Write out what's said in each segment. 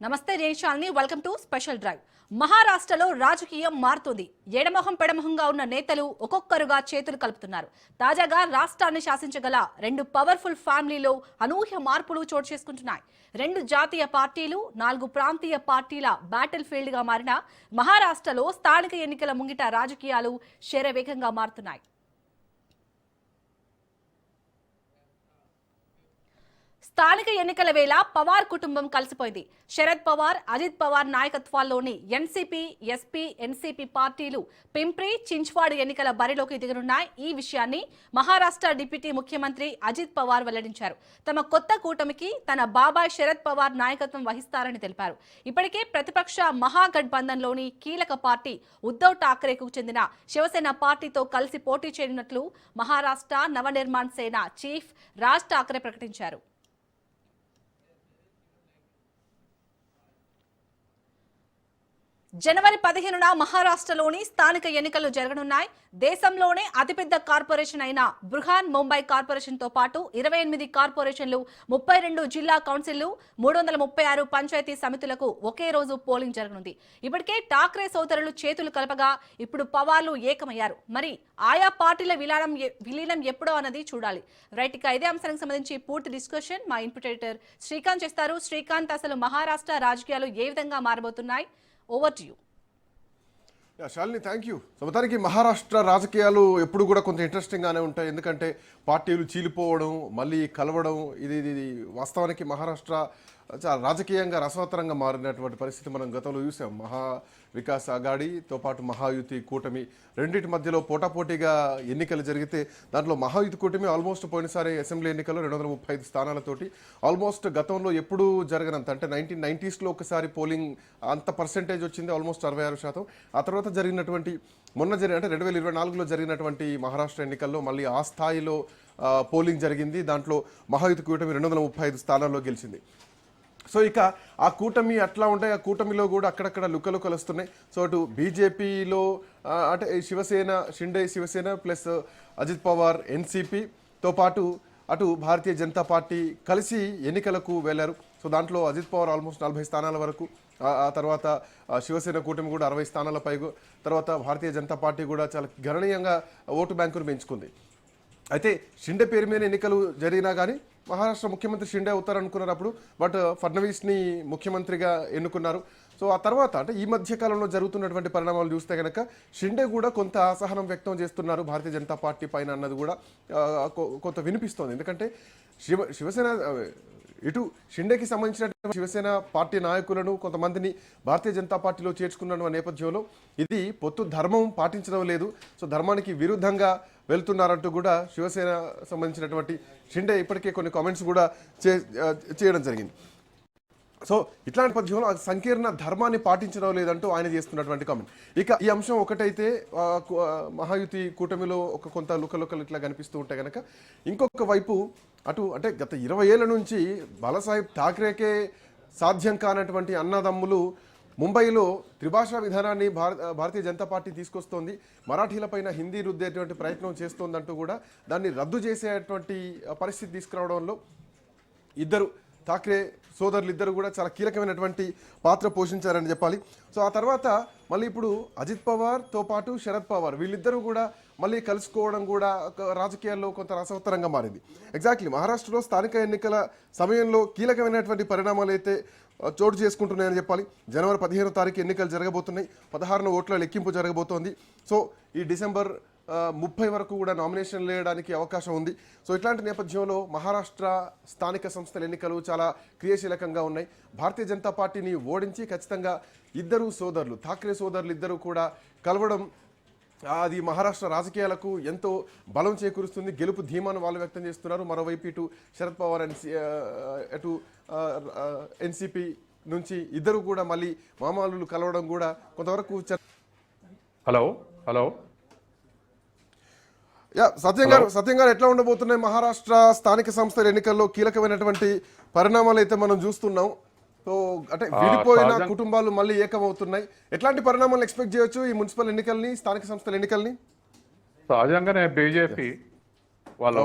నమస్తే రేషాల్ని welcome to special drive. మహారాష్ట్రలో రాజకీయం మారుతుంది. ఎడమొహం పెడమొహంగా ఉన్న నేతలు ఒక్కొక్కరుగా చేతులు కలుపుతున్నారు. తాజాగా రాష్ట్రాన్ని శాసించగల రెండు పవర్ఫుల్ ఫ్యామిలీలో అనూహ్య మార్పులు చోటు చేసుకుంటున్నాయి. రెండు జాతీయ పార్టీలు, 4 ప్రాంతీయ పార్టీల బ్యాటిల్ ఫీల్డ్ గా మారిన మహారాష్ట్రలో స్థానిక ఎన్నికల ముంగిట రాజకీయాలు శరవేగంగా మారుతున్నాయి. స్థానిక ఎన్నికల వేళ పవార్ కుటుంబం కలిసిపోయింది. శరద్ పవార్, అజిత్ పవార్ నాయకత్వాల్లోని ఎన్సీపీ, ఎస్పీ, ఎన్సీపీ పార్టీలు పింప్రి, చించ్వాడ్ ఎన్నికల బరిలోకి దిగనున్నాయి. ఈ విషయాన్ని మహారాష్ట్ర డిప్యూటీ ముఖ్యమంత్రి అజిత్ పవార్ వెల్లడించారు. తమ కొత్త కూటమికి తన బాబాయ్ శరద్ పవార్ నాయకత్వం వహిస్తారని తెలిపారు. ఇప్పటికే ప్రతిపక్ష మహాగఠబంధన్లోని కీలక పార్టీ ఉద్ధవ్ ఠాక్రేకు చెందిన శివసేన పార్టీతో కలిసి పోటీ చేయనున్నట్లు మహారాష్ట్ర నవనిర్మాణ్ సేన చీఫ్ రాజ్ ఠాక్రే ప్రకటించారు. జనవరి 15న మహారాష్ట్రలోని స్థానిక ఎన్నికలు జరగనున్నాయి. దేశంలోనే అతిపెద్ద కార్పొరేషన్ అయిన బృహన్ ముంబై కార్పొరేషన్ తో పాటు 28 కార్పొరేషన్లు, 32 జిల్లా కౌన్సిల్లు, 336 పంచాయతీ సమితులకు ఒకే రోజు పోలింగ్ జరగనుంది. ఇప్పటికే ఠాక్రే సోదరులు చేతులు కలపగా ఇప్పుడు పవార్లు ఏకమయ్యారు. మరి ఆయా పార్టీల విలీనం ఎప్పుడో అన్నది చూడాలి. రైట్, ఇక ఇదే అంశానికి సంబంధించి పూర్తి డిస్కషన్ మా ఇన్పుట్ ఎడిటర్ శ్రీకాంత్ చేస్తారు. శ్రీకాంత్, అసలు మహారాష్ట్ర రాజకీయాలు ఏ విధంగా మారబోతున్నాయి? Over to you. Shalini, thank you. మొత్తానికి మహారాష్ట్ర రాజకీయాలు ఎప్పుడు కూడా కొంచెం ఇంట్రెస్టింగ్గానే ఉంటాయి. ఎందుకంటే పార్టీలు చీలిపోవడం, మళ్ళీ కలవడం, ఇది వాస్తవానికి మహారాష్ట్ర చాలా రాజకీయంగా రసవత్తరంగా మారినటువంటి పరిస్థితి మనం గతంలో చూసాం. మహా వికాస్ అఘాడీతో పాటు మహాయుతి కూటమి రెండింటి మధ్యలో పోటాపోటీగా ఎన్నికలు జరిగితే దాంట్లో మహాయుతి కూటమి ఆల్మోస్ట్ పోయినసారి అసెంబ్లీ ఎన్నికల్లో 235 స్థానాలతోటి ఆల్మోస్ట్ గతంలో ఎప్పుడూ జరగనంత, అంటే 1990స్లో ఒకసారి పోలింగ్ అంత పర్సెంటేజ్ వచ్చింది, ఆల్మోస్ట్ 66%. ఆ తర్వాత జరిగినటువంటి అంటే 2024లో జరిగినటువంటి మహారాష్ట్ర ఎన్నికల్లో మళ్ళీ ఆ స్థాయిలో పోలింగ్ జరిగింది. దాంట్లో మహాయుతి కూటమి 235 స్థానాల్లో గెలిచింది. సో ఇక ఆ కూటమి అట్లా ఉంటాయి. ఆ కూటమిలో కూడా అక్కడక్కడ లుకలుకలు వస్తున్నాయి. సో అటు బీజేపీలో అంటే షిండే శివసేన ప్లస్ అజిత్ పవార్ ఎన్సీపీతో పాటు అటు భారతీయ జనతా పార్టీ కలిసి ఎన్నికలకు వెళ్ళారు. సో దాంట్లో అజిత్ పవార్ ఆల్మోస్ట్ 40 స్థానాల వరకు, ఆ తర్వాత శివసేన కూటమి కూడా 60 స్థానాల పైగా, తర్వాత భారతీయ జనతా పార్టీ కూడా చాలా గణనీయంగా ఓటు బ్యాంకును పెంచుకుంది. అయితే షిండే పేరు మీద ఎన్నికలు జరిగినా కానీ మహారాష్ట్ర ముఖ్యమంత్రి షిండే అవుతారనుకున్నారు అప్పుడు, బట్ ఫడ్నవీస్ని ముఖ్యమంత్రిగా ఎన్నుకున్నారు. సో ఆ తర్వాత అంటే ఈ మధ్య కాలంలో జరుగుతున్నటువంటి పరిణామాలు చూస్తే కనుక షిండే కూడా కొంత అసహనం వ్యక్తం చేస్తున్నారు భారతీయ జనతా పార్టీ పైన అన్నది కూడా కొంత వినిపిస్తోంది. ఎందుకంటే శివసేన ఇటు షిండేకి సంబంధించిన శివసేన పార్టీ నాయకులను కొంతమందిని భారతీయ జనతా పార్టీలో చేర్చుకున్న నేపథ్యంలో ఇది పొత్తు ధర్మం పాటించడం లేదు, సో ధర్మానికి విరుద్ధంగా వెళ్తున్నారంటూ కూడా శివసేన సంబంధించినటువంటి షిండే ఇప్పటికే కొన్ని కామెంట్స్ కూడా చేయడం జరిగింది. సో ఇట్లాంటి నేపథ్యంలో సంకీర్ణ ధర్మాన్ని పాటించడం లేదంటూ ఆయన చేస్తున్నటువంటి కామెంట్. ఇక ఈ అంశం ఒకటైతే మహాయుతి కూటమిలో కొంత లుకలుకలు ఇట్లా కనిపిస్తూ ఉంటే కనుక, ఇంకొక వైపు అంటే గత 20 ఏళ్ల నుంచి బాలాసాహెబ్ ఠాక్రేకే సాధ్యం కానటువంటి అన్నదమ్ములు ముంబైలో త్రిభాషా విధానాన్ని భారతీయ జనతా పార్టీ తీసుకొస్తోంది, మరాఠీలపైన హిందీ రుద్దేటువంటి ప్రయత్నం చేస్తోందంటూ కూడా దాన్ని రద్దు చేసేటువంటి పరిస్థితి తీసుకురావడంలో ఠాక్రే సోదరులు ఇద్దరు కూడా చాలా కీలకమైనటువంటి పాత్ర పోషించారని చెప్పాలి. సో ఆ తర్వాత మళ్ళీ ఇప్పుడు అజిత్ పవార్తో పాటు శరద్ పవార్ వీళ్ళిద్దరూ కూడా మళ్ళీ కలుసుకోవడం కూడా రాజకీయాల్లో కొంత రసవత్తరంగా మారింది. ఎగ్జాక్ట్లీ మహారాష్ట్రలో స్థానిక ఎన్నికల సమయంలో కీలకమైనటువంటి పరిణామాలు అయితే చోటు చేసుకుంటున్నాయని చెప్పాలి. జనవరి 15వ తారీఖు ఎన్నికలు జరగబోతున్నాయి, 16న ఓట్ల లెక్కింపు జరగబోతోంది. సో ఈ డిసెంబర్ 30 వరకు కూడా నామినేషన్లు వేయడానికి అవకాశం ఉంది. సో ఇట్లాంటి నేపథ్యంలో మహారాష్ట్ర స్థానిక సంస్థల ఎన్నికలు చాలా క్రియాశీలకంగా ఉన్నాయి. భారతీయ జనతా పార్టీని ఓడించి ఖచ్చితంగా ఠాక్రే సోదరులు ఇద్దరు కూడా కలవడం అది మహారాష్ట్ర రాజకీయాలకు ఎంతో బలం చేకూరుస్తుంది. గెలుపు ధీమాను వాళ్ళు వ్యక్తం చేస్తున్నారు. మరోవైపు ఇటు శరద్ పవార్ అటు ఎన్సీపీ నుంచి ఇద్దరు కూడా మళ్ళీ మామాలు కలవడం కూడా కొంతవరకు హలో సత్యం గారు ఎట్లా ఉండబోతున్నాయి మహారాష్ట్ర స్థానిక సంస్థల ఎన్నికల్లో కీలకమైనటువంటి పరిణామాలు అయితే మనం చూస్తున్నాం. సో అంటే విడిపోయిన కుటుంబాలు మళ్ళీ ఏకమవుతున్నాయి. ఎట్లాంటి పరిణామాలు ఎక్స్పెక్ట్ చేయొచ్చు ఈ మున్సిపల్ ఎన్నికల్ని, స్థానిక సంస్థల ఎన్నికల్ని? సహజంగానే బీజేపీ వాళ్ళు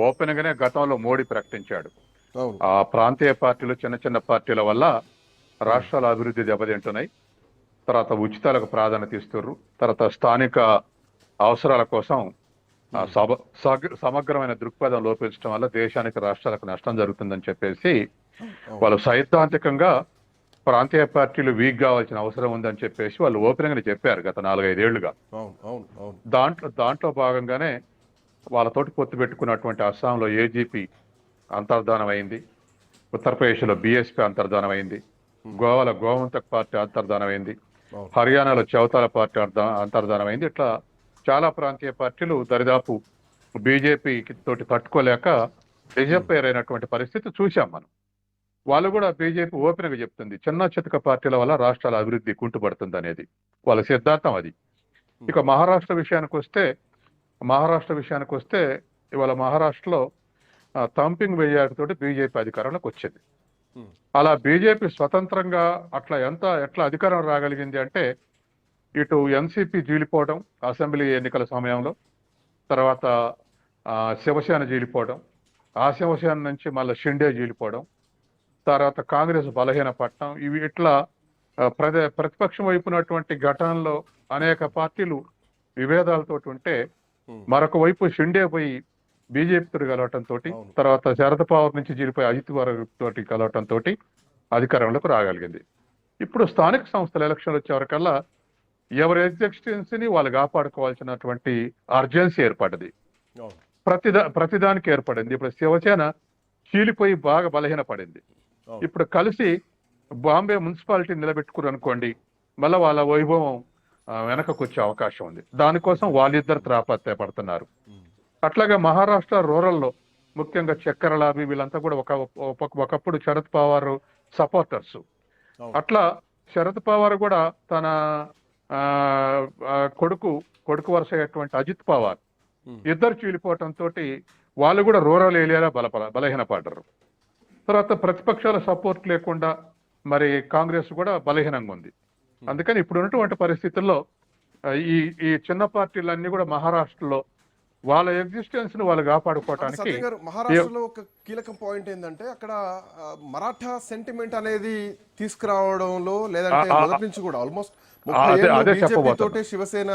ఓపెన్ గానే గతంలో మోడీ ప్రకటించాడు. ఆ ప్రాంతీయ పార్టీలు, చిన్న చిన్న పార్టీల వల్ల రాష్ట్రాల అభివృద్ధి దెబ్బతింటున్నాయి. తర్వాత ఉచితాలకు ప్రాధాన్యత ఇస్తున్నారు. తర్వాత స్థానిక అవసరాల కోసం సమగ్రమైన దృక్పథం లోపించడం వల్ల దేశానికి, రాష్ట్రాలకు నష్టం జరుగుతుందని చెప్పేసి వాళ్ళు సైద్ధాంతికంగా ప్రాంతీయ పార్టీలు వీక్ కావాల్సిన అవసరం ఉందని చెప్పేసి వాళ్ళు ఓపెన్ గా చెప్పారు గత 4-5 ఏళ్లుగా. దాంట్లో భాగంగానే వాళ్ళతోటి పొత్తు పెట్టుకున్నటువంటి అస్సాంలో ఏజీపీ అంతర్ధానం అయింది, ఉత్తరప్రదేశ్లో బీఎస్పీ అంతర్ధానం అయింది, గోవాలో గోవంతక్ పార్టీ అంతర్ధానం అయింది, హర్యానాలో చౌతాల పార్టీ అంతర్ధానం అయింది. ఇట్లా చాలా ప్రాంతీయ పార్టీలు దరిదాపు బీజేపీ తోటి తట్టుకోలేక డిజపేర్ అయినటువంటి పరిస్థితి చూశాం మనం. వాళ్ళు కూడా బీజేపీ ఓపెన్ గా చెప్తుంది చిన్న చితక పార్టీల వల్ల రాష్ట్రాల అభివృద్ధి కుంటుపడుతుంది అనేది వాళ్ళ సిద్ధాంతం అది. ఇక మహారాష్ట్ర విషయానికి వస్తే ఇవాళ మహారాష్ట్రలో థంపింగ్ మెజారిటీతోటి బీజేపీ అధికారంలోకి వచ్చింది. అలా బీజేపీ స్వతంత్రంగా ఎట్లా అధికారం రాగలిగింది అంటే ఇటు ఎన్సీపీ జీలిపోవడం అసెంబ్లీ ఎన్నికల సమయంలో, తర్వాత శివసేన జీలిపోవడం, ఆ శివసేన నుంచి మళ్ళీ షిండే జీలిపోవడం, తర్వాత కాంగ్రెస్ బలహీన పట్టడం, ఇవి ఇట్లా ప్రతిపక్షం వైపునటువంటి ఘటనలో అనేక పార్టీలు విభేదాలతో ఉంటే మరొక వైపు షిండే పోయి బీజేపీతో కలవటంతో, తర్వాత శరద్ పవార్ నుంచి జీలిపోయి అజిత్ పవార్ తోటి కలవటంతో అధికారంలోకి రాగలిగింది. ఇప్పుడు స్థానిక సంస్థల ఎలక్షన్లు వచ్చేవరకల్లా ఎవరి ఎగ్జిస్టెన్స్ని వాళ్ళు కాపాడుకోవాల్సినటువంటి అర్జెన్సీ ఏర్పడ్డది, ప్రతిదానికి ఏర్పడింది. ఇప్పుడు శివసేన చీలిపోయి బాగా బలహీన పడింది. ఇప్పుడు కలిసి బాంబే మున్సిపాలిటీ నిలబెట్టుకుని అనుకోండి, మళ్ళీ వాళ్ళ వైభవం వెనకకు వచ్చే అవకాశం ఉంది. దానికోసం వాళ్ళిద్దరు త్రాపత్యపడుతున్నారు. అట్లాగే మహారాష్ట్ర రూరల్లో ముఖ్యంగా చక్కెర లాబీ వీళ్ళంతా కూడా ఒకప్పుడు శరద్ పవార్ సపోర్టర్స్. అట్లా శరద్ పవార్ కూడా తన కొడుకు వరుస అయ్యేటువంటి అజిత్ పవార్ ఇద్దరు చీలిపోవటంతో వాళ్ళు కూడా రూరల్ ఏరియాలో బలహీనపడ్డారు. తర్వాత ప్రతిపక్షాల సపోర్ట్ లేకుండా మరి కాంగ్రెస్ కూడా బలహీనంగా ఉంది. అందుకని ఇప్పుడు ఉన్నటువంటి పరిస్థితుల్లో ఈ చిన్న పార్టీలన్నీ కూడా మహారాష్ట్రలో వాళ్ళ ఎగ్జిస్టెన్స్ ని వాళ్ళు కాపాడుకోవటానికి. మహారాష్ట్రలో ఒక కీలక పాయింట్ ఏంటంటే అక్కడ మరాఠా సెంటిమెంట్ అనేది తీసుకురావడంలో, లేదంటే మొదటి నుంచి కూడా ఆల్మోస్ట్ 30 తోటే శివసేన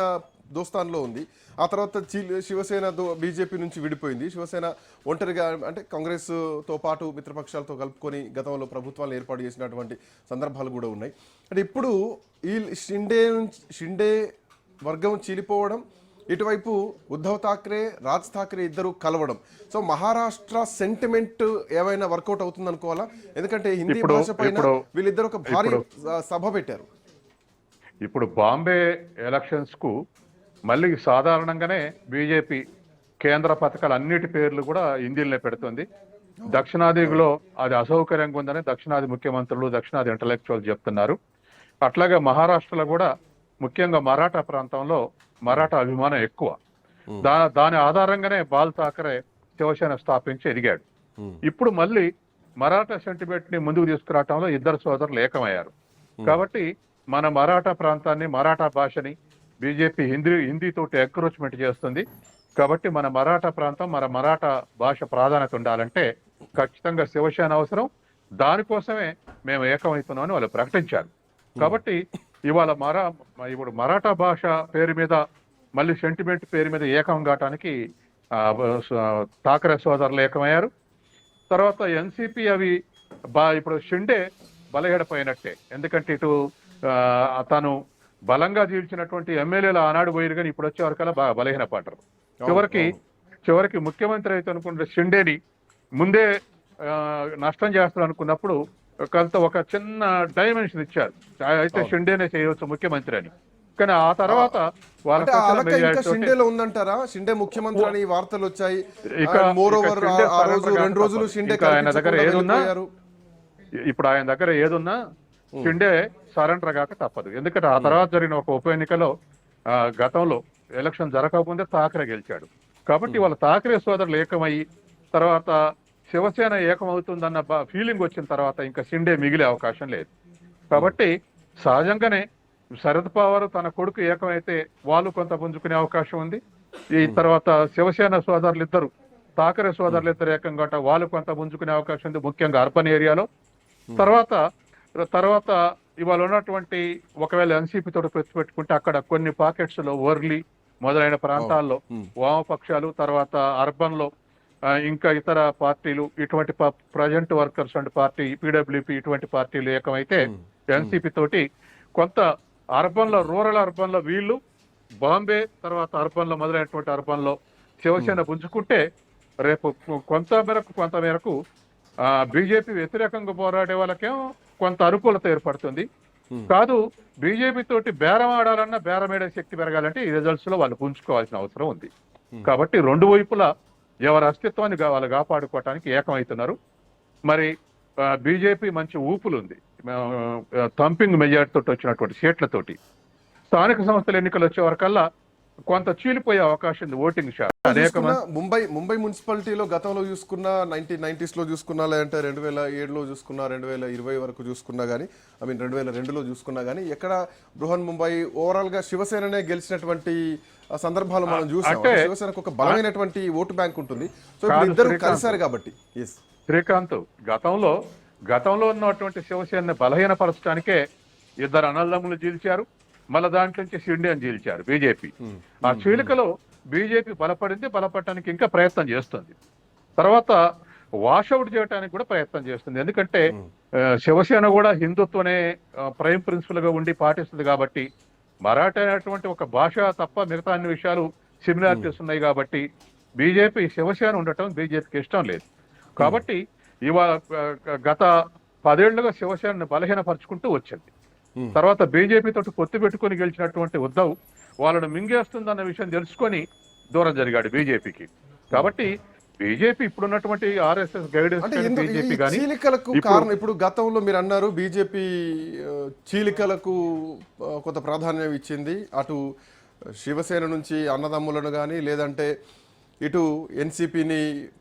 దోస్తాన్లో ఉంది. ఆ తర్వాత శివసేన బీజేపీ నుంచి విడిపోయింది. శివసేన ఒంటరిగా అంటే కాంగ్రెస్ తో పాటు మిత్రపక్షాలతో కలుపుకొని గతంలో ప్రభుత్వాలు ఏర్పాటు చేసినటువంటి సందర్భాలు కూడా ఉన్నాయి. అంటే ఇప్పుడు ఈ షిండే వర్గం చీలిపోవడం, ఇటువైపు ఉద్ధవ్ ఠాక్రే, రాజ్ ఠాక్రే ఇద్దరు కలవడం, సో మహారాష్ట్ర సెంటిమెంట్ ఏమైనా వర్కౌట్ అవుతుంది అనుకోవాలా? ఎందుకంటే హిందీ భాష పైన వీళ్ళిద్దరు ఒక భారీ సభ పెట్టారు. ఇప్పుడు బాంబే ఎలక్షన్స్ కు మళ్ళీ సాధారణంగానే బీజేపీ కేంద్ర పథకాలు అన్నిటి పేర్లు కూడా హిందీలోనే పెడుతుంది. దక్షిణాదిలో అది అసౌకర్యంగా ఉందని దక్షిణాది ముఖ్యమంత్రులు, దక్షిణాది ఇంటలెక్చువల్ చెప్తున్నారు. అట్లాగే మహారాష్ట్రలో కూడా ముఖ్యంగా మరాఠా ప్రాంతంలో మరాఠా అభిమానం ఎక్కువ. దాని ఆధారంగానే బాల్ ఠాకరే శివసేన స్థాపించి ఎదిగాడు. ఇప్పుడు మళ్ళీ మరాఠా సెంటిమెంట్ ని ముందుకు తీసుకురావడంలో ఇద్దరు సోదరులు ఏకమయ్యారు. కాబట్టి మన మరాఠా ప్రాంతాన్ని, మరాఠా భాషని బీజేపీ హిందీతోటి ఎంకరేజ్మెంట్ చేస్తుంది. కాబట్టి మన మరాఠా ప్రాంతం, మన మరాఠా భాష ప్రాధాన్యత ఉండాలంటే ఖచ్చితంగా శివసేన అవసరం. దానికోసమే మేము ఏకమవుతున్నామని వాళ్ళు ప్రకటించారు. కాబట్టి ఇవాళ ఇప్పుడు మరాఠా భాష పేరు మీద మళ్ళీ సెంటిమెంట్ పేరు మీద ఏకం కావటానికి ఠాకరే సోదరులు ఏకమయ్యారు. తర్వాత ఎన్సీపీ అవి ఇప్పుడు షిండే బలహీనపోయినట్టే. ఎందుకంటే ఇటు తను బలంగా జీల్చినటువంటి ఎమ్మెల్యేలు ఆనాడు పోయారు, కానీ ఇప్పుడు వచ్చే వరకల్లా బాగా బలహీనపడ్డారు. చివరికి ముఖ్యమంత్రి అయితే అనుకుంటే షిండేని ముందే నష్టం చేస్తారు అనుకున్నప్పుడు ఒక చిన్న డైమెన్షన్ ఇచ్చారు, అయితే షిండేనే చేయవచ్చు ముఖ్యమంత్రి అని. కానీ ఆ తర్వాత షిండేలో ఉందంటారా? షిండే ముఖ్యమంత్రి అని వార్తలు వచ్చాయి. ఆయన దగ్గర ఏదున్నా ఇప్పుడు ఆయన దగ్గర ఏదున్నా షిండే సరెండర్ కాక తప్పదు. ఎందుకంటే ఆ తర్వాత జరిగిన ఒక ఉప ఎన్నికలో గతంలో ఎలక్షన్ జరగకముందే ఠాకరే గెలిచాడు. కాబట్టి వాళ్ళ ఠాకరే సోదరులు ఏకమయ్యి తర్వాత శివసేన ఏకమవుతుందన్న ఫీలింగ్ వచ్చిన తర్వాత ఇంకా షిండే మిగిలే అవకాశం లేదు. కాబట్టి సహజంగానే శరద్ పవార్ తన కొడుకు ఏకమైతే వాళ్ళు కొంత పుంజుకునే అవకాశం ఉంది. ఈ తర్వాత శివసేన సోదరులు ఇద్దరు, ఠాకరే సోదరులు ఇద్దరు ఏకంగా వాళ్ళు కొంత పుంజుకునే అవకాశం ఉంది, ముఖ్యంగా అర్బన్ ఏరియాలో. తర్వాత తర్వాత ఇవాళ ఉన్నటువంటి ఒకవేళ ఎన్సీపీ తోటి పొత్తు పెట్టుకుంటే అక్కడ కొన్ని పాకెట్స్ లో వర్లీ మొదలైన ప్రాంతాల్లో వామపక్షాలు, తర్వాత అర్బన్ లో ఇంకా ఇతర పార్టీలు, ఇటువంటి ప్రజెంట్ వర్కర్స్ అండ్ పార్టీ, పీడబ్ల్యూపీ ఇటువంటి పార్టీలు ఏకమైతే ఎన్సీపీ తోటి కొంత అర్బన్ లో, రూరల్ అర్బన్ లో వీళ్ళు, బాంబే తర్వాత అర్బన్ లో మొదలైనటువంటి అర్బన్ లో శివసేన పుంజుకుంటే రేపు కొంత మేరకు బీజేపీ వ్యతిరేకంగా పోరాడే వాళ్ళకేమో కొంత అనుకూలత ఏర్పడుతుంది. కాదు బీజేపీ తోటి బేరం ఆడాలన్నా బేరమేడే శక్తి పెరగాలంటే ఈ రిజల్ట్స్ లో వాళ్ళు పుంజుకోవాల్సిన అవసరం ఉంది. కాబట్టి రెండు వైపులా ఎవరి అస్తిత్వాన్ని వాళ్ళు కాపాడుకోవటానికి ఏకమవుతున్నారు. మరి బీజేపీ మంచి ఊపులుంది, థంపింగ్ మెజార్టీ తోటి వచ్చినటువంటి సీట్లతోటి. స్థానిక సంస్థల ఎన్నికలు వచ్చే వరకల్లా కొంత చీలిపోయే అవకాశం ఉంది ఓటింగ్ శాతం. ముంబై మున్సిపాలిటీలో గతంలో చూసుకున్నా, 1990s లో చూసుకున్నా, లేదంటే 2007లో చూసుకున్నా, 2020 వరకు చూసుకున్నా కానీ, 2002లో చూసుకున్నా కానీ ఎక్కడ బృహన్ ముంబై ఓవరాల్ గా శివసేననే గెలిచినటువంటి సందర్భాలు మనం చూసాం. శివసేనకు ఒక బలమైనటువంటి ఓటు బ్యాంక్ ఉంటుంది. సో ఇప్పుడు ఇద్దరు కలిసారు కాబట్టి. శ్రీకాంత్, గతంలో ఉన్నటువంటి శివసేనని బలహీనపరచడానికే ఇద్దరు అన్నదమ్ములు చీల్చారు, మళ్ళీ దాంట్లో నుంచి షిండేని చీల్చారు బీజేపీ. ఆ చీలికలో బీజేపీ బలపడటానికి ఇంకా ప్రయత్నం చేస్తుంది. తర్వాత వాషౌట్ చేయడానికి కూడా ప్రయత్నం చేస్తుంది. ఎందుకంటే శివసేన కూడా హిందుత్వనే ప్రైమ్ ప్రిన్సిపల్ గా ఉండి పాటిస్తుంది కాబట్టి, మరాఠా అనేటువంటి ఒక భాష తప్ప మిగతా అన్ని విషయాలు సిమిలారిటీస్ ఉన్నాయి కాబట్టి బీజేపీ శివసేన ఉండటం బీజేపీకి ఇష్టం లేదు. కాబట్టి ఇవాళ గత 10 ఏళ్లుగా శివసేనని బలహీనపరుచుకుంటూ వచ్చింది. తర్వాత బీజేపీ తోటి పొత్తు పెట్టుకుని గెలిచినటువంటి ఉద్ధవ్ వాళ్ళను మింగేస్తుందన్న విషయం తెలుసుకొని దూరం జరిగాడు బీజేపీకి. కాబట్టి బీజేపీ ఇప్పుడున్నటువంటి ఆర్ఎస్ఎస్ గైడెన్స్ బీజేపీ కానీ చీలికలకు కారణం, ఇప్పుడు గతంలో మీరు అన్నారు బీజేపీ చీలికలకు కొంత ప్రాధాన్యం ఇచ్చింది, అటు శివసేన నుంచి అన్నదమ్ములను కానీ, లేదంటే ఇటు ఎన్సీపీని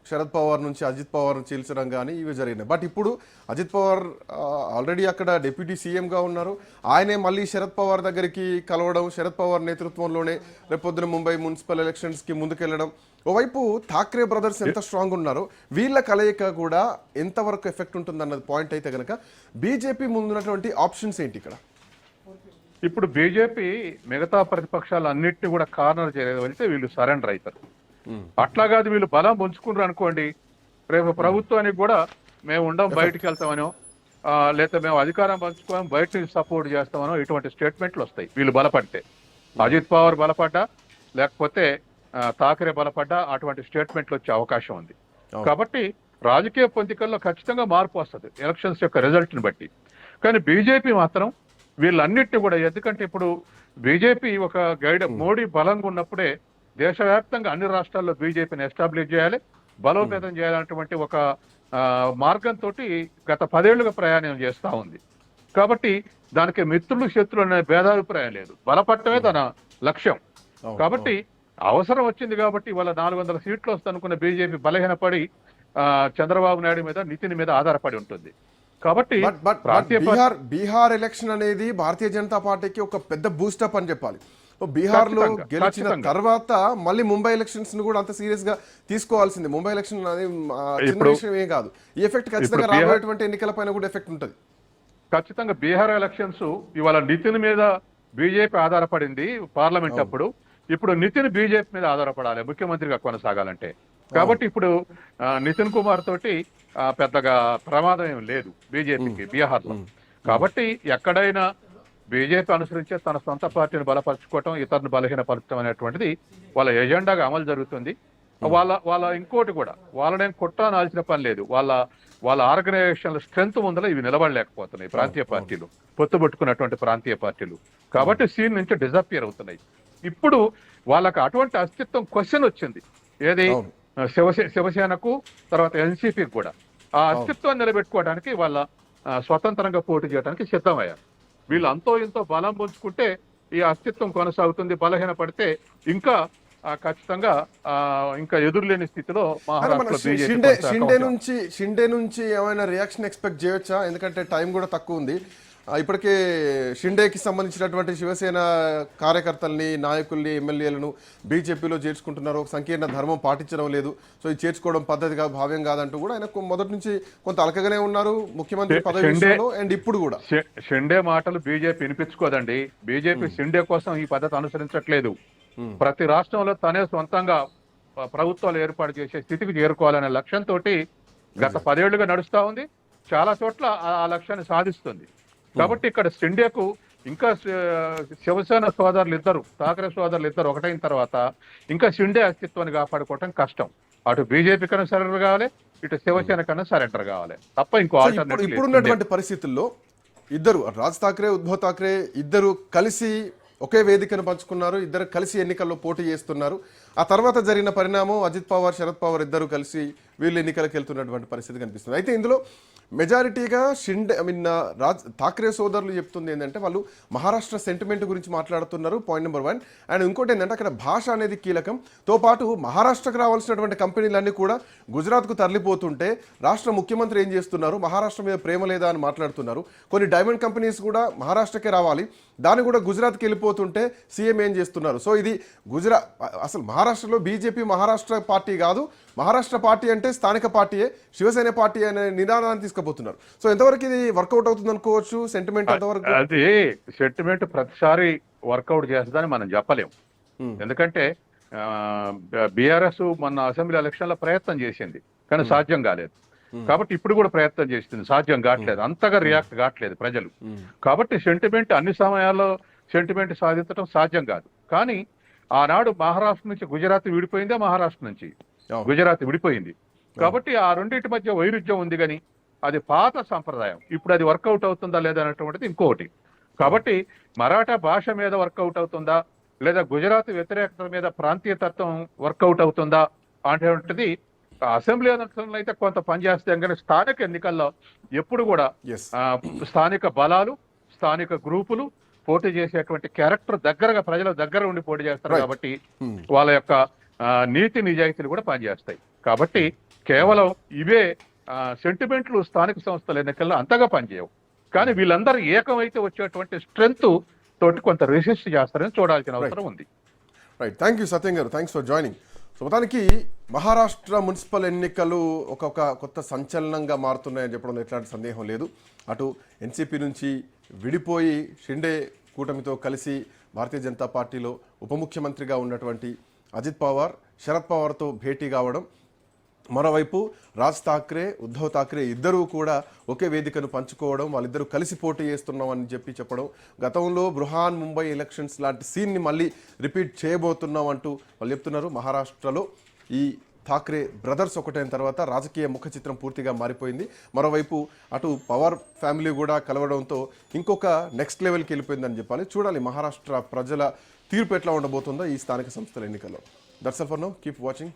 శరద్ పవార్ నుంచి అజిత్ పవార్ను చీల్చడం కానీ ఇవి జరిగినాయి. బట్ ఇప్పుడు అజిత్ పవార్ ఆల్రెడీ అక్కడ డిప్యూటీ సీఎంగా ఉన్నారు. ఆయనే మళ్ళీ శరద్ పవార్ దగ్గరికి కలవడం, శరద్ పవార్ నేతృత్వంలోనే రేపొద్దున ముంబై మున్సిపల్ ఎలక్షన్స్కి ముందుకెళ్లడం. ఓవైపు ఠాక్రే బ్రదర్స్ ఎంత స్ట్రాంగ్ ఉన్నారో వీళ్ళ కలయిక కూడా ఎంతవరకు ఎఫెక్ట్ ఉంటుందన్నది పాయింట్ అయితే కనుక బీజేపీ ముందున్నటువంటి ఆప్షన్స్ ఏంటి ఇక్కడ? ఇప్పుడు బీజేపీ మిగతా ప్రతిపక్షాలు అన్నింటినీ కూడా కార్నర్ చేయలేదు, వెళ్తే వీళ్ళు సరెండర్ అవుతారు. అట్లా కాదు, వీళ్ళు బలం పుంజుకున్నారు అనుకోండి, రేపు ప్రభుత్వానికి కూడా మేము ఉండం బయటికి వెళ్తామనో, లేదా మేము అధికారం పంచుకోవడం బయట నుంచి సపోర్ట్ చేస్తామనో ఇటువంటి స్టేట్మెంట్లు వస్తాయి వీళ్ళు బలపడితే. అజిత్ పవార్ బలపడ్డా లేకపోతే ఠాక్రే బలపడ్డా అటువంటి స్టేట్మెంట్లు వచ్చే అవకాశం ఉంది. కాబట్టి రాజకీయ పొందికల్లో ఖచ్చితంగా మార్పు వస్తుంది ఎలక్షన్స్ యొక్క రిజల్ట్ని బట్టి. కానీ బీజేపీ మాత్రం వీళ్ళన్నిటిని కూడా, ఎందుకంటే ఇప్పుడు బీజేపీ ఒక మోడీ బలంగా ఉన్నప్పుడే దేశవ్యాప్తంగా అన్ని రాష్ట్రాల్లో బీజేపీని ఎస్టాబ్లిష్ చేయాలి, బలోపేతం చేయాలన్నటువంటి ఒక మార్గంతో గత 10 ఏళ్లుగా ప్రయాణం చేస్తూ ఉంది. కాబట్టి దానికి మిత్రులు శత్రులు అనే భేదాభిప్రాయం లేదు, బలపడటమే తన లక్ష్యం. కాబట్టి అవసరం వచ్చింది కాబట్టి వాళ్ళ 400 సీట్లు వస్తాయనుకున్న బీజేపీ బలహీనపడి చంద్రబాబు నాయుడు మీద, నితిన్ మీద ఆధారపడి ఉంటుంది. కాబట్టి బీహార్ ఎలక్షన్ అనేది భారతీయ జనతా పార్టీకి ఒక పెద్ద బూస్టప్ అని చెప్పాలి. బీహార్ లో గెలిచిన తర్వాత మళ్ళీ ముంబై ఎలక్షన్స్ ను కూడా అంత సీరియస్ గా తీసుకోవాల్సింది. ముంబై ఎలక్షన్ అనేది చిన్న విషయం ఏం కాదు. ఈ ఎఫెక్ట్ ఖచ్చితంగా రాబోయేటువంటి ఎన్నికల పైన కూడా ఎఫెక్ట్ ఉంటుంది. ఖచ్చితంగా బీహార్ ఎలక్షన్స్ ఇవాళ నితిన్ మీద బీజేపీ ఆధారపడింది పార్లమెంట్ అప్పుడు, ఇప్పుడు నితిన్ బీజేపీ మీద ఆధారపడాలి ముఖ్యమంత్రిగా కొనసాగాలంటే. కాబట్టి ఇప్పుడు నితిన్ కుమార్ తోటి పెద్దగా ప్రమాదం ఏం లేదు బీజేపీకి బీహార్ లో. కాబట్టి ఎక్కడైనా బీజేపీ అనుసరించే తన సొంత పార్టీని బలపరచుకోవటం, ఇతరులను బలహీనపరచడం అనేటువంటిది వాళ్ళ ఎజెండాగా అమలు జరుగుతుంది. వాళ్ళ ఇంకోటి కూడా, వాళ్ళనేం కొట్టాల్సిన పని లేదు, వాళ్ళ ఆర్గనైజేషన్ల స్ట్రెంత్ ముందర ఇవి నిలబడలేకపోతున్నాయి ప్రాంతీయ పార్టీలు, పొత్తుబట్టుకున్నటువంటి ప్రాంతీయ పార్టీలు. కాబట్టి సీన్ నుంచి డిజపియర్ అవుతున్నాయి. ఇప్పుడు వాళ్ళకి అటువంటి అస్తిత్వం క్వశ్చన్ వచ్చింది, ఏది శివసేనకు తర్వాత ఎన్సీపీకి కూడా. ఆ అస్తిత్వాన్ని నిలబెట్టుకోవడానికి వాళ్ళ స్వతంత్రంగా పోటీ చేయడానికి సిద్ధమయ్యారు. వీళ్ళు అంతో ఇంతో బలం పుంజుకుంటే ఈ అస్తిత్వం కొనసాగుతుంది, బలహీనపడితే ఇంకా ఖచ్చితంగా ఇంకా ఎదురులేని స్థితిలో షిండే నుంచి ఏమైనా రియాక్షన్ ఎక్స్పెక్ట్ చేయొచ్చా? ఎందుకంటే టైం కూడా తక్కువ ఉంది. ఇప్పటికే షిండేకి సంబంధించినటువంటి శివసేన కార్యకర్తల్ని, నాయకుల్ని, ఎమ్మెల్యేలను బీజేపీలో చేర్చుకుంటున్నారు. ఒక సంకీర్ణ ధర్మం పాటించడం లేదు, సో ఇది చేర్చుకోవడం పద్ధతిగా భావ్యం కాదంటూ కూడా ఆయన మొదటి నుంచి కొంత అలకగానే ఉన్నారు ముఖ్యమంత్రి పదవి విషయంలో. అండ్ ఇప్పుడు కూడా షిండే మాటలు బీజేపీ వినిపించుకోదండి. బీజేపీ షిండే కోసం ఈ పద్ధతి అనుసరించట్లేదు. ప్రతి రాష్ట్రంలో తనే సొంతంగా ప్రభుత్వాలు ఏర్పాటు చేసే స్థితికి చేరుకోవాలనే లక్ష్యంతో గత 10 ఏళ్లుగా నడుస్తా ఉంది. చాలా చోట్ల ఆ లక్ష్యాన్ని సాధిస్తుంది. కాబట్టి ఇక్కడ షిండేకు ఇంకా శివసేన సోదరులు ఇద్దరు, ఠాకరే సోదరులు ఇద్దరు ఒకటైన తర్వాత ఇంకా షిండే అస్తిత్వాన్ని కాపాడుకోవటం కష్టం. అటు బీజేపీ కన్నా సరెండర్ కావాలి, ఇటు శివసేన కన్నా సరెండర్ కావాలి తప్ప ఇంకో ఆల్టర్నేటివ్. ఇప్పుడున్నటువంటి పరిస్థితుల్లో ఇద్దరు రాజ్ ఠాకరే, ఉద్ధవ్ ఠాకరే ఇద్దరు కలిసి ఒకే వేదికను పంచుకున్నారు. ఇద్దరు కలిసి ఎన్నికల్లో పోటీ చేస్తున్నారు. ఆ తర్వాత జరిగిన పరిణామం అజిత్ పవార్, శరద్ పవార్ ఇద్దరు కలిసి వీళ్ళు ఎన్నికలకు వెళ్తున్నటువంటి పరిస్థితి కనిపిస్తుంది. అయితే ఇందులో మెజారిటీగా షిండే రాజ్ ఠాకరే సోదరులు చెప్తుంది ఏంటంటే వాళ్ళు మహారాష్ట్ర సెంటిమెంట్ గురించి మాట్లాడుతున్నారు, పాయింట్ నెంబర్ 1. అండ్ ఇంకోటి ఏంటంటే అక్కడ భాష అనేది కీలకంతో పాటు మహారాష్ట్రకు రావాల్సినటువంటి కంపెనీలన్నీ కూడా గుజరాత్కు తరలిపోతుంటే రాష్ట్ర ముఖ్యమంత్రి ఏం చేస్తున్నారు, మహారాష్ట్ర మీద ప్రేమ లేదా అని మాట్లాడుతున్నారు. కొన్ని డైమండ్ కంపెనీస్ కూడా మహారాష్ట్రకే రావాలి, దాన్ని కూడా గుజరాత్కి వెళ్ళిపోతుంటే సీఎం ఏం చేస్తున్నారు. సో ఇది అసలు మహారాష్ట్రలో బీజేపీ మహారాష్ట్ర పార్టీ కాదు, మహారాష్ట్ర పార్టీ అంటే స్థానిక పార్టీయే, శివసేన పార్టీ అనే నిదానాన్ని తీసుకుపోతున్నారు. సో ఎంతవరకు ఇది వర్కౌట్ అవుతుంది అనుకోవచ్చు? సెంటిమెంట్ ఎంతవరకు? అది సెంటిమెంట్ ప్రతిసారి వర్కౌట్ చేస్తుందని మనం చెప్పలేము. ఎందుకంటే బీఆర్ఎస్ మొన్న అసెంబ్లీ ఎలక్షన్ లో ప్రయత్నం చేసింది కానీ సాధ్యం కాలేదు. కాబట్టి ఇప్పుడు కూడా ప్రయత్నం చేస్తుంది, సాధ్యం కావట్లేదు, అంతగా రియాక్ట్ కావట్లేదు ప్రజలు. కాబట్టి సెంటిమెంట్ అన్ని సమయాల్లో సెంటిమెంట్ సాధించడం సాధ్యం కాదు. కానీ ఆనాడు మహారాష్ట్ర నుంచి గుజరాత్ విడిపోయిందే, మహారాష్ట్ర నుంచి గుజరాత్ విడిపోయింది. కాబట్టి ఆ రెండింటి మధ్య వైరుధ్యం ఉంది కానీ అది పాత సంప్రదాయం. ఇప్పుడు అది వర్కౌట్ అవుతుందా లేదా అనేటువంటిది ఇంకొకటి. కాబట్టి మరాఠా భాష మీద వర్కౌట్ అవుతుందా లేదా గుజరాత్ వ్యతిరేకత మీద ప్రాంతీయ తత్వం వర్కౌట్ అవుతుందా అనేటువంటిది అసెంబ్లీ ఎన్నికల్లో అయితే కొంత పనిచేస్తాం. కానీ స్థానిక ఎన్నికల్లో ఎప్పుడు కూడా స్థానిక బలాలు, స్థానిక గ్రూపులు పోటీ చేసేటువంటి క్యారెక్టర్ దగ్గరగా ప్రజల దగ్గర ఉండి పోటీ చేస్తారు. కాబట్టి వాళ్ళ యొక్క నీతి నిజాయితీలు కూడా పనిచేస్తాయి. కాబట్టి కేవలం ఇవే సెంటిమెంట్లు స్థానిక సంస్థల ఎన్నికల్లో అంతగా పనిచేయవు. కానీ వీళ్ళందరూ ఏకమైతే వచ్చేటువంటి స్ట్రెంగ్త్ తోటి కొంత రెసిస్ట్ చేస్తారని చూడాల్సిన అవసరం ఉంది. రైట్, థ్యాంక్ యూ సత్యం గారు, థ్యాంక్స్ ఫర్ జాయినింగ్. సో మొత్తానికి మహారాష్ట్ర మున్సిపల్ ఎన్నికలు ఒక కొత్త సంచలనంగా మారుతున్నాయని చెప్పడంలో ఎట్లాంటి సందేహం లేదు. అటు ఎన్సీపీ నుంచి విడిపోయి షిండే కూటమితో కలిసి భారతీయ జనతా పార్టీలో ఉప ముఖ్యమంత్రిగా ఉన్నటువంటి అజిత్ పవార్ శరద్ పవార్తో భేటీ కావడం, మరోవైపు రాజ్ ఠాకరే, ఉద్ధవ్ ఠాకరే ఇద్దరూ కూడా ఒకే వేదికను పంచుకోవడం, వాళ్ళిద్దరూ కలిసి పోటీ చేస్తున్నామని చెప్పడం, గతంలో బృహాన్ ముంబై ఎలక్షన్స్ లాంటి సీన్ని మళ్ళీ రిపీట్ చేయబోతున్నాం అంటూ వాళ్ళు చెప్తున్నారు. మహారాష్ట్రలో ఈ ఠాకరే బ్రదర్స్ ఒకటైన తర్వాత రాజకీయ ముఖ చిత్రం పూర్తిగా మారిపోయింది. మరోవైపు అటు పవార్ ఫ్యామిలీ కూడా కలవడంతో ఇంకొక నెక్స్ట్ లెవెల్కి వెళ్ళిపోయిందని చెప్పాలి. చూడాలి మహారాష్ట్ర ప్రజల తీర్పు ఎట్లా ఉండబోతుందో ఈ స్థానిక సంస్థల ఎన్నికల్లో. That's all for now, keep watching.